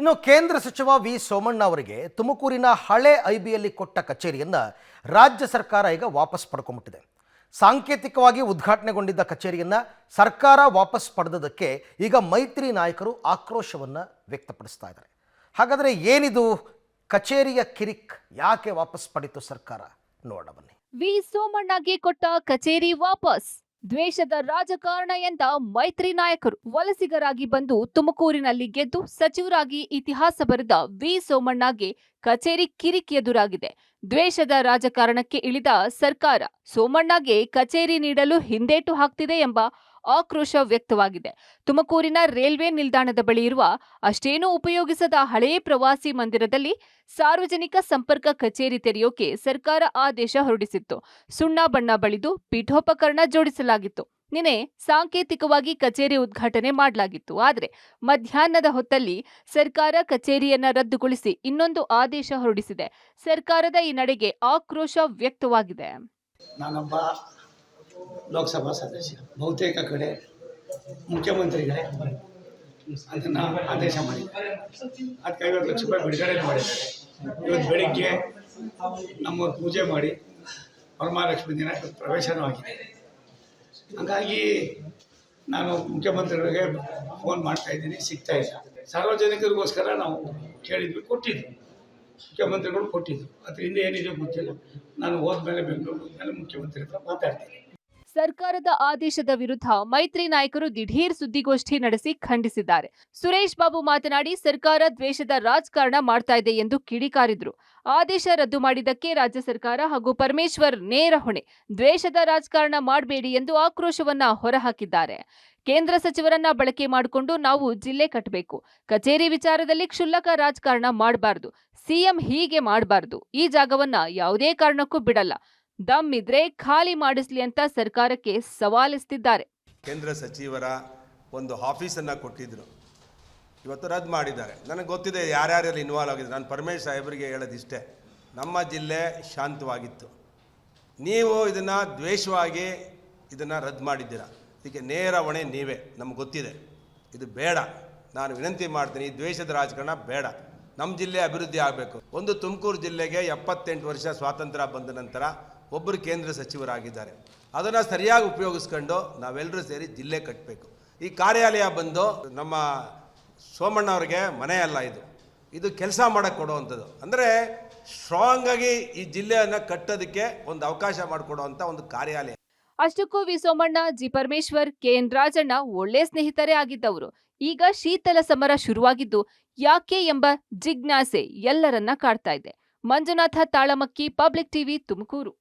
ಇನ್ನು ಕೇಂದ್ರ ಸಚಿವ ವಿ ಸೋಮಣ್ಣ ಅವರಿಗೆ ತುಮಕೂರಿನ ಹಳೆ ಐಬಿಯಲ್ಲಿ ಕೊಟ್ಟ ಕಚೇರಿಯನ್ನು ರಾಜ್ಯ ಸರ್ಕಾರ ಈಗ ವಾಪಸ್ ಪಡ್ಕೊಂಡ್ಬಿಟ್ಟಿದೆ. ಸಾಂಕೇತಿಕವಾಗಿ ಉದ್ಘಾಟನೆಗೊಂಡಿದ್ದ ಕಚೇರಿಯನ್ನು ಸರ್ಕಾರ ವಾಪಸ್ ಪಡೆದದಕ್ಕೆ ಈಗ ಮೈತ್ರಿ ನಾಯಕರು ಆಕ್ರೋಶವನ್ನು ವ್ಯಕ್ತಪಡಿಸ್ತಾ ಇದ್ದಾರೆ. ಹಾಗಾದರೆ ಏನಿದು ಕಚೇರಿಯ ಕಿರಿಕ್? ಯಾಕೆ ವಾಪಸ್ ಪಡಿತು ಸರ್ಕಾರ? ನೋಡೋಣ ಬನ್ನಿ. ವಿ ಸೋಮಣ್ಣಗೆ ಕೊಟ್ಟ ಕಚೇರಿ ವಾಪಸ್. ದ್ವೇಷದ ರಾಜಕಾರಣ ಎಂದ ಮೈತ್ರಿ ನಾಯಕರು ವಲಸಿಗರಾಗಿ ಬಂದು ತುಮಕೂರಿನಲ್ಲಿ ಗೆದ್ದು ಸಚಿವರಾಗಿ ಇತಿಹಾಸ ಬರೆದ ವಿ ಸೋಮಣ್ಣಗೆ ಕಚೇರಿ ಕಿರಿಕ್ ಎದುರಾಗಿದೆ. ದ್ವೇಷದ ರಾಜಕಾರಣಕ್ಕೆ ಇಳಿದ ಸರ್ಕಾರ ಸೋಮಣ್ಣಗೆ ಕಚೇರಿ ನೀಡಲು ಹಿಂದೇಟು ಹಾಕ್ತಿದೆ ಎಂಬ ಆಕ್ರೋಶ ವ್ಯಕ್ತವಾಗಿದೆ. ತುಮಕೂರಿನ ರೈಲ್ವೆ ನಿಲ್ದಾಣದ ಬಳಿ ಇರುವ ಅಷ್ಟೇನೂ ಉಪಯೋಗಿಸದ ಹಳೆಯ ಪ್ರವಾಸಿ ಮಂದಿರದಲ್ಲಿ ಸಾರ್ವಜನಿಕ ಸಂಪರ್ಕ ಕಚೇರಿ ತೆರೆಯೋಕೆ ಸರ್ಕಾರ ಆದೇಶ ಹೊರಡಿಸಿತ್ತು. ಸುಣ್ಣ ಬಣ್ಣ ಬಳಿದು ಪೀಠೋಪಕರಣ ಜೋಡಿಸಲಾಗಿತ್ತು. ನಿನ್ನೆ ಸಾಂಕೇತಿಕವಾಗಿ ಕಚೇರಿ ಉದ್ಘಾಟನೆ ಮಾಡಲಾಗಿತ್ತು. ಆದರೆ ಮಧ್ಯಾಹ್ನದ ಹೊತ್ತಲ್ಲಿ ಸರ್ಕಾರ ಕಚೇರಿಯನ್ನ ರದ್ದುಗೊಳಿಸಿ ಇನ್ನೊಂದು ಆದೇಶ ಹೊರಡಿಸಿದೆ. ಸರ್ಕಾರದ ಈ ನಡೆಗೆ ಆಕ್ರೋಶ ವ್ಯಕ್ತವಾಗಿದೆ. ನಾನೊಬ್ಬ ಲೋಕಸಭಾ ಸದಸ್ಯ, ಬಹುತೇಕ ಕಡೆ ಮುಖ್ಯಮಂತ್ರಿಗಳೇ ಅದನ್ನು ಆದೇಶ ಮಾಡಿದ್ದಾರೆ. ಅದಕ್ಕೆ 50 ಲಕ್ಷ ರೂಪಾಯಿ ಬಿಡುಗಡೆ ಮಾಡಿದ್ದಾರೆ. ಇವತ್ತು ಬೆಳಿಗ್ಗೆ ನಮ್ಮವ್ರು ಪೂಜೆ ಮಾಡಿ ವರಮಹಾಲಕ್ಷ್ಮಿ ದಿನ ಪ್ರವೇಶನೂ ಆಗಿದೆ. ಹಾಗಾಗಿ ನಾನು ಮುಖ್ಯಮಂತ್ರಿಗಳಿಗೆ ಫೋನ್ ಮಾಡ್ತಾಯಿದ್ದೀನಿ, ಸಿಗ್ತಾ ಇಲ್ಲ. ಸಾರ್ವಜನಿಕರಿಗೋಸ್ಕರ ನಾವು ಕೇಳಿದ್ವಿ, ಕೊಟ್ಟಿದ್ವಿ, ಮುಖ್ಯಮಂತ್ರಿಗಳು ಕೊಟ್ಟಿದ್ದರು. ಅದರಿಂದ ಏನಿದೆ ಗೊತ್ತಿಲ್ಲ. ನಾನು ಹೋದ್ಮೇಲೆ ಬೆಂಗಳೂರು ಹೋದ್ಮೇಲೆ ಮುಖ್ಯಮಂತ್ರಿ ಹತ್ರ ಮಾತಾಡ್ತೀನಿ. ಸರ್ಕಾರದ ಆದೇಶದ ವಿರುದ್ಧ ಮೈತ್ರಿ ನಾಯಕರು ದಿಢೀರ್ ಸುದ್ದಿಗೋಷ್ಠಿ ನಡೆಸಿ ಖಂಡಿಸಿದ್ದಾರೆ. ಸುರೇಶ್ ಬಾಬು ಮಾತನಾಡಿ, ಸರ್ಕಾರ ದ್ವೇಷದ ರಾಜಕಾರಣ ಮಾಡ್ತಾ ಇದೆ ಎಂದು ಕಿಡಿಕಾರಿದ್ರು. ಆದೇಶ ರದ್ದು ಮಾಡಿದ್ದಕ್ಕೆ ರಾಜ್ಯ ಸರ್ಕಾರ ಹಾಗೂ ಪರಮೇಶ್ವರ್ ನೇರ ಹೊಣೆ. ದ್ವೇಷದ ರಾಜಕಾರಣ ಮಾಡಬೇಡಿ ಎಂದು ಆಕ್ರೋಶವನ್ನ ಹೊರಹಾಕಿದ್ದಾರೆ. ಕೇಂದ್ರ ಸಚಿವರನ್ನ ಬಳಕೆ ಮಾಡಿಕೊಂಡು ನಾವು ಜಿಲ್ಲೆ ಕಟ್ಟಬೇಕು. ಕಚೇರಿ ವಿಚಾರದಲ್ಲಿ ಕ್ಷುಲ್ಲಕ ರಾಜಕಾರಣ ಮಾಡಬಾರದು. ಸಿಎಂ ಹೀಗೆ ಮಾಡಬಾರದು. ಈ ಜಾಗವನ್ನ ಯಾವುದೇ ಕಾರಣಕ್ಕೂ ಬಿಡಲ್ಲ. ದಮ್ ಇದ್ರೆ ಖಾಲಿ ಮಾಡಿಸ್ಲಿ ಅಂತ ಸರ್ಕಾರಕ್ಕೆ ಸವಾಲಿಸ್ತಿದ್ದಾರೆ. ಕೇಂದ್ರ ಸಚಿವರ ಒಂದು ಆಫೀಸನ್ನು ಕೊಟ್ಟಿದ್ರು, ಇವತ್ತು ರದ್ದು ಮಾಡಿದ್ದಾರೆ. ನನಗೆ ಗೊತ್ತಿದೆ ಯಾರ್ಯಾರೆಲ್ಲ ಇನ್ವಾಲ್ವ್ ಆಗಿದೆ. ನಾನು ಪರಮೇಶ್ ಸಾಹೇಬರಿಗೆ ಹೇಳೋದಿಷ್ಟೇ, ನಮ್ಮ ಜಿಲ್ಲೆ ಶಾಂತವಾಗಿತ್ತು. ನೀವು ಇದನ್ನು ದ್ವೇಷವಾಗಿ ಇದನ್ನು ರದ್ದು ಮಾಡಿದ್ದೀರ. ಇದಕ್ಕೆ ನೇರ ಹೊಣೆ ನೀವೇ. ನಮ್ಗೆ ಗೊತ್ತಿದೆ, ಇದು ಬೇಡ. ನಾನು ವಿನಂತಿ ಮಾಡ್ತೀನಿ, ಈ ದ್ವೇಷದ ರಾಜಕಾರಣ ಬೇಡ. ನಮ್ಮ ಜಿಲ್ಲೆ ಅಭಿವೃದ್ಧಿ ಆಗಬೇಕು. ಒಂದು ತುಮಕೂರು ಜಿಲ್ಲೆಗೆ 78 ವರ್ಷ ಸ್ವಾತಂತ್ರ್ಯ ಬಂದ ನಂತರ ಒಬ್ಬರು ಕೇಂದ್ರ ಸಚಿವರಾಗಿದ್ದಾರೆ. ಅದನ್ನು ಸರಿಯಾಗಿ ಉಪಯೋಗಿಸ್ಕೊಂಡು ನಾವೆಲ್ಲರೂ ಸೇರಿ ಜಿಲ್ಲೆ ಕಟ್ಟಬೇಕು. ಈ ಕಾರ್ಯಾಲಯ ಬಂದು ನಮ್ಮ ಸೋಮಣ್ಣ ಅವರಿಗೆ ಮನೆ ಅಲ್ಲ, ಇದು ಕೆಲಸ ಮಾಡೋಕ್ಕೆ ಕೊಡುವಂಥದ್ದು. ಅಂದರೆ ಸ್ಟ್ರಾಂಗಾಗಿ ಈ ಜಿಲ್ಲೆಯನ್ನು ಕಟ್ಟೋದಕ್ಕೆ ಒಂದು ಅವಕಾಶ ಮಾಡಿಕೊಡುವಂಥ ಒಂದು ಕಾರ್ಯಾಲಯ. ಅಷ್ಟಕ್ಕೂ V Somanna, G Parameshwar, KN Rajanna ಒಳ್ಳೆ ಸ್ನೇಹಿತರೇ ಆಗಿದ್ದವರು. ಈಗ ಶೀತಲ ಸಮರ ಶುರುವಾಗಿದ್ದು ಯಾಕೆ ಎಂಬ ಜಿಜ್ಞಾಸೆ ಎಲ್ಲರನ್ನ ಕಾಡ್ತಾ ಇದೆ. Manjunatha Talamakki, public TV, Tumakuru.